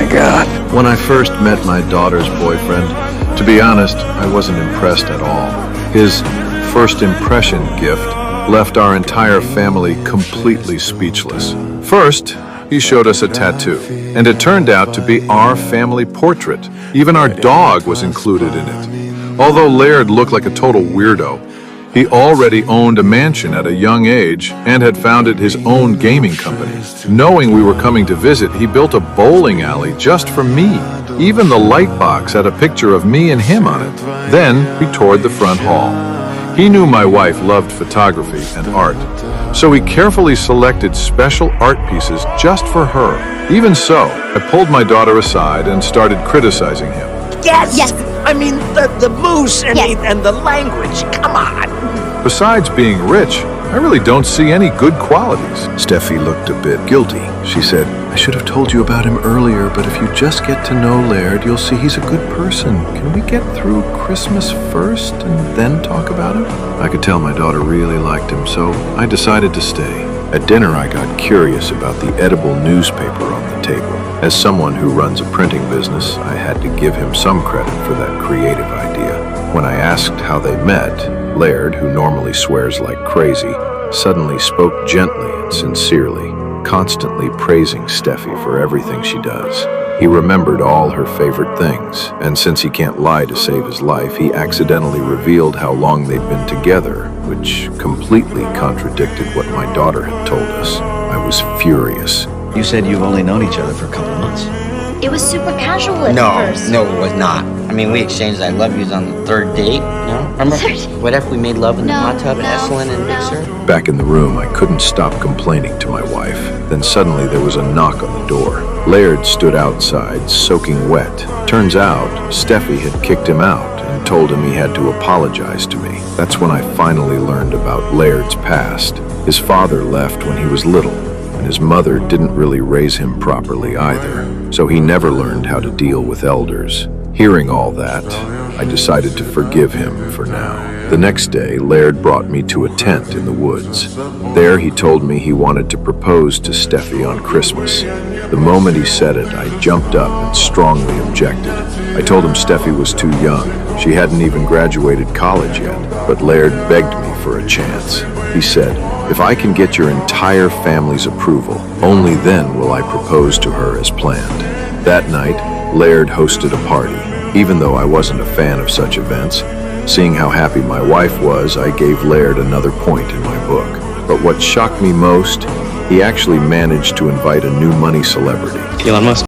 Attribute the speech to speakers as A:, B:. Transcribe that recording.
A: my God.
B: When I first met my daughter's boyfriend, to be honest, I wasn't impressed at all. His first impression gift left our entire family completely speechless. First, he showed us a tattoo, and it turned out to be our family portrait. Even our dog was included in it. Although Laird looked like a total weirdo, he already owned a mansion at a young age and had founded his own gaming company. Knowing we were coming to visit, he built a bowling alley just for me. Even the light box had a picture of me and him on it. Then he toured the front hall. He knew my wife loved photography and art, so he carefully selected special art pieces just for her. Even so, I pulled my daughter aside and started criticizing him.
A: Yes! I mean, the moose and, and the language, come on!
B: Besides being rich, I really don't see any good qualities.
C: Steffi looked a bit guilty. She said, I should have told you about him earlier, but if you just get to know Laird, you'll see he's a good person. Can we get through Christmas first and then talk about him? I could tell my daughter really liked him, so I decided to stay. At dinner, I got curious about the edible newspaper on the table. As someone who runs a printing business, I had to give him some credit for that creative idea. When I asked how they met, Laird, who normally swears like crazy, suddenly spoke gently and sincerely, constantly praising Steffi for everything she does. He remembered all her favorite things, and since he can't lie to save his life, he accidentally revealed how long they'd been together, which completely contradicted what my daughter had told us. I was furious.
D: You said you've only known each other for a couple of months.
E: It was super casual at first.
F: No, it was not. I mean, we exchanged I love yous on the third date, you know? Remember? What if we made love in the hot tub at Esalen and Big Sur?
C: Back in the room, I couldn't stop complaining to my wife. Then suddenly there was a knock on the door. Laird stood outside, soaking wet. Turns out, Steffi had kicked him out and told him he had to apologize to me. That's when I finally learned about Laird's past. His father left when he was little, and his mother didn't really raise him properly either, so he never learned how to deal with elders. Hearing all that, I decided to forgive him for now. The next day, Laird brought me to a tent in the woods. There, he told me he wanted to propose to Steffi on Christmas. The moment he said it, I jumped up and strongly objected. I told him Steffi was too young. She hadn't even graduated college yet, but Laird begged me for a chance. He said, if I can get your entire family's approval, only then will I propose to her as planned. That night, Laird hosted a party. Even though I wasn't a fan of such events, seeing how happy my wife was, I gave Laird another point in my book. But what shocked me most, he actually managed to invite a new money celebrity.
F: Elon Musk.